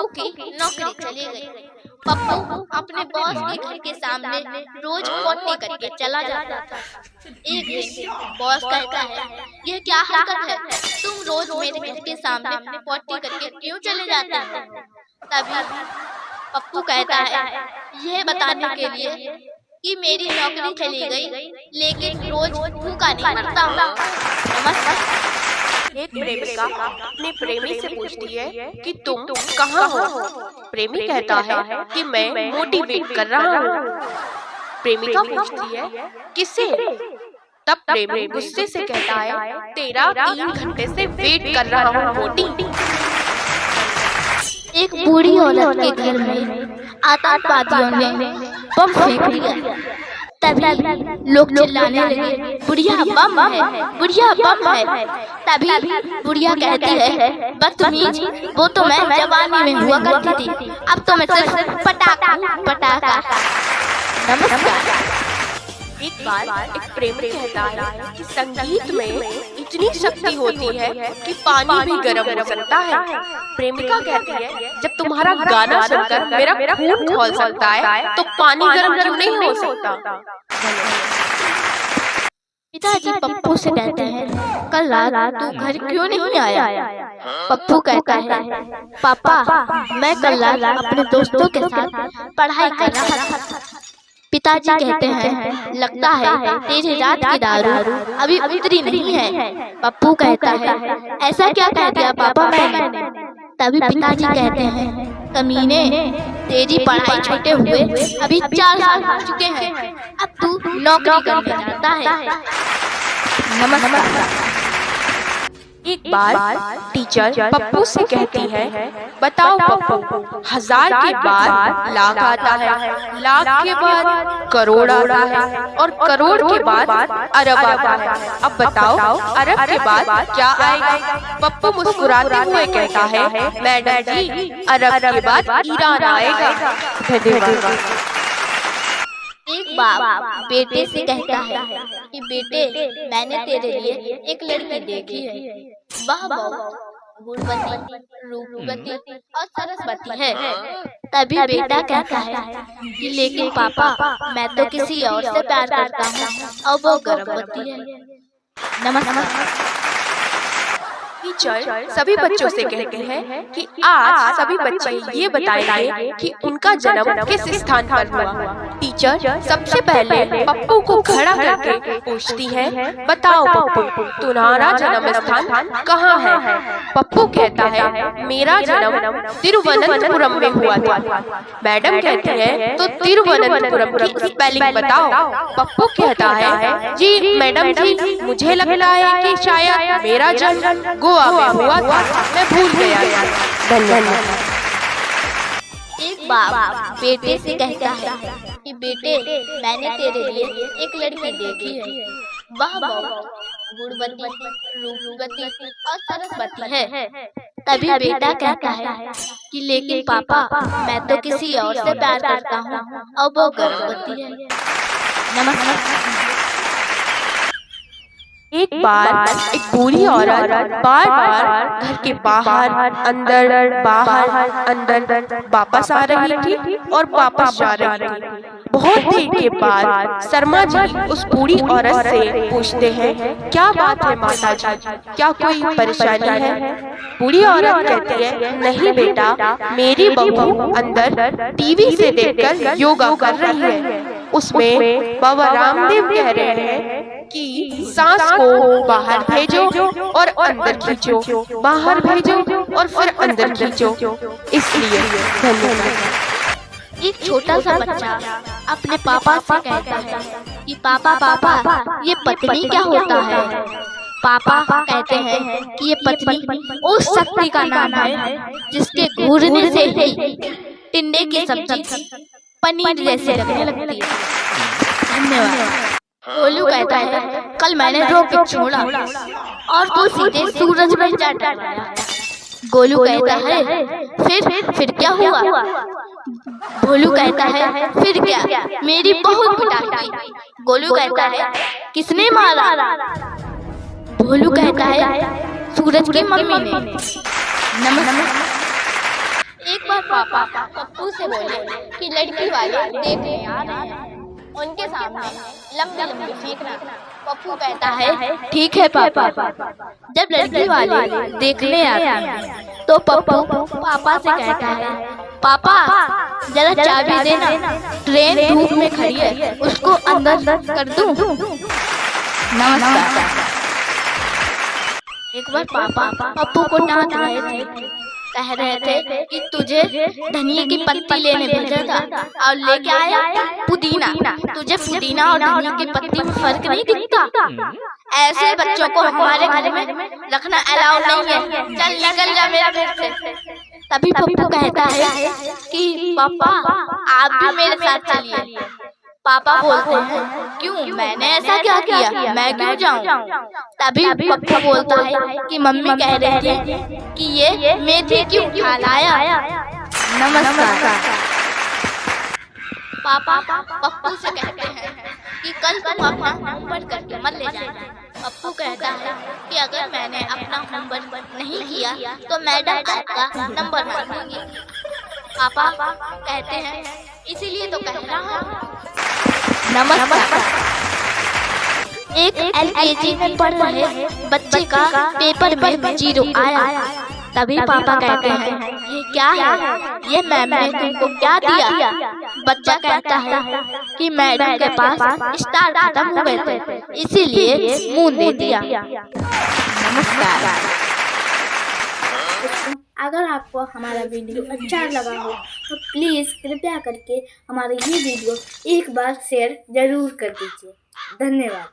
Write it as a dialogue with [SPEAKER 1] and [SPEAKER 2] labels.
[SPEAKER 1] की नौकरी चली गई। पप्पू अपने बॉस के घर के सामने रोज पोटी करके चला जाता था। एक दिन बॉस कहता है, यह क्या हरकत है, तुम रोज मेरे घर के सामने पोटी करके क्यों चले जाते हो? तभी पप्पू कहता है, यह बताने के लिए कि मेरी नौकरी चली गई, लेकिन रोज भूखा नहीं मरता हूँ। नमस्कार।
[SPEAKER 2] एक प्रेमिका अपने प्रेमी से पूछती है कि तुम कहाँ हो? प्रेमी कहता है कि मैं मोटिवेट कर रहा हूँ। प्रेमिका पूछती है, किसे? तब प्रेमी गुस्से से कहता है, तेरा 3 घंटे से वेट कर रहा हूँ मोटी।
[SPEAKER 1] एक बूढ़ी औरत के घर में आतंकवादियों ने बम फेंक दिया। तभी लोग चिल्लाने लगे, बुढ़िया बम है, बुढ़िया बम है। तभी बुढ़िया कहती है, बदतमीज, वो तो मैं जवानी में हुआ करती थी, अब तो मैं सिर्फ पटाखा। नमस्कार।
[SPEAKER 2] एक बार एक प्रेमी कहता है कि संगीत में इतनी शक्ति होती है कि पानी भी गर्म हो सकता है। प्रेमिका कहती है, जब तुम्हारा गाना सुनकर मेरा खून खौल सकता है तो पानी गर्म क्यों नहीं हो सकता?
[SPEAKER 1] पिताजी पप्पू से कहते हैं, कल रात तू घर क्यों नहीं आया? पप्पू कहता है, पापा मैं कल रात अपने दोस्तों के साथ पढ़ाई कर रहा था। पिताजी कहते हैं, लगता है तेरी रात की दारू अभी उतरी नहीं है। पप्पू कहता है, ऐसा क्या कह दिया पापा मैंने? तभी पिताजी कहते हैं, कमीने, तेरी पढ़ाई छूटे हुए अभी 4 साल हो चुके हैं, अब तू नौकरी करने जाता है। नमस्कार।
[SPEAKER 2] एक बार टीचर पप्पू से कहती है, बताओ पप्पू, 1000 के बाद लाख आता है, लाख के बाद करोड़ आता है और करोड़ के बाद अरब आता है। अब बताओ अरब के बाद क्या आएगा? पप्पू मुस्कुराते हुए कहता है, मैडम जी, अरब के बाद ईरान आएगा। धन्यवाद।
[SPEAKER 1] एक बाप बेटे से कहता है कि बेटे, मैंने तेरे लिए एक लड़की देखी है, वह बहुत गुणवती, रूपवती और सरस्वती है। तभी बेटा कहता है कि लेकिन पापा, मैं तो किसी और से प्यार करता हूँ और वो गर्भवती है। नमस्कार।
[SPEAKER 2] टीचर सभी बच्चों से कहते हैं कि आज सभी बच्चे ये बताएंगे कि उनका जन्म किस स्थान पर हुआ। टीचर सबसे पहले पप्पू को खड़ा करके पूछती है, बताओ पप्पू, तुम्हारा जन्म स्थान कहाँ है? पप्पू कहता है, मेरा जन्म तिरुवनंतपुरम में हुआ था। मैडम कहती है, तो तिरुवनंतपुरम की स्पेलिंग बताओ। पप्पू कहता है, जी मैडम जी, मुझे लगता है कि शायद मेरा जन्म गोवा में हुआ था, मैं भूल गया। धन्यवाद।
[SPEAKER 1] एक बाप बेटे से कहता है कि बेटे, मैंने तेरे लिए एक लड़की देखी है, वह बहुत गुणवती, रूपवती और सरस्वती है। तभी बेटा कहता है कि लेकिन पापा, मैं तो किसी और से प्यार करता हूँ और वो गर्भवती है। नमस्कार।
[SPEAKER 2] एक बार एक बूढ़ी औरत बार बार घर के बाहर अंदर बाहर अंदर वापस आ रही थी और वापस जा रही थी। बहुत देर के बाद शर्मा जी उस बूढ़ी औरत से पूछते हैं, क्या बात है माता जी, क्या कोई परेशानी है? बूढ़ी औरत कहती है, नहीं बेटा, मेरी बहू अंदर टीवी से देखकर योगा कर रही है, उसमें बाबा रामदेव कह रहे हैं कि सांस को बाहर भेजो और अंदर खींचो, बाहर भेजो और फिर अंदर खींचो, इसलिए। धन्यवाद।
[SPEAKER 1] एक छोटा सा बच्चा अपने पापा से कहता है कि पापा, ये पत्नी क्या होता है? पापा कहते हैं कि ये पत्नी उस शक्ति का नाम है जिसके घूरने से ही टिंडे की सब्जी पनीर जैसे लगने लगती है। धन्यवाद। गोलू कहता है, कल मैंने रॉकेट छोड़ा और तू सीधे सूरज में जा टकराया। गोलू कहता है, फिर क्या हुआ? भोलू कहता है, फिर क्या, मेरी बहुत पिटाई की। गोलू कहता है, किसने मारा? भोलू कहता है, सूरज की मम्मी ने। नमस्कार। एक बार बार पापा पप्पू से बोले कि लड़की वाले देखने आ रहे हैं, उनके सामने लंबी लंबी फेंकना। पप्पू कहता है ठीक है पापा। जब लड़की वाले देखने आते हैं तो पप्पू पापा से कहता है पापा जरा चाबी देना, ट्रेन धूप में खड़ी है, उसको अंदर कर दूं। नमस्कार। एक बार पापा पप्पू को डांट रहे थे, कह रहे थे कि तुझे धनिया की पत्ती लेने भेजा था और लेके आया पुदीना। तुझे पुदीना और धनिया की पत्ती में फर्क नहीं दिखता? ऐसे बच्चों को हमारे घर में रखना अलाउ नहीं है, चल निकल जा मेरे घर से। तभी पप्पू कहता है कि पापा आप भी मेरे साथ चलिए। पापा बोलते हैं क्यों, मैंने ऐसा क्या किया, मैं क्यों जाऊं? तभी पप्पू बोलता है कि मम्मी कह रही थी कि ये मेथी क्यों खा लाया। नमस्कार। पापा पप्पू से कहते हैं कि कल तुम अपना होमवर्क करके मत ले जाना। पप्पू कहता है कि अगर मैंने अपना होमवर्क नहीं किया तो मैडम आपका नंबर मांगेंगी। पापा कहते हैं इसीलिए तो कह रहा हूँ। नमस्कार। एक LKG में पढ़ रहे बच्चे का पेपर में 0 आया। तभी पापा कहते हैं ये क्या है, ये मैम ने तुमको क्या दिया? बच्चा कहता है कि मैडम के पास स्टार खत्म हो गए थे, इसीलिए मुंह दे दिया। नमस्कार।
[SPEAKER 3] अगर आपको हमारा वीडियो अच्छा लगा हो तो प्लीज़ कृपया करके हमारे ये वीडियो एक बार शेयर ज़रूर कर दीजिए। धन्यवाद।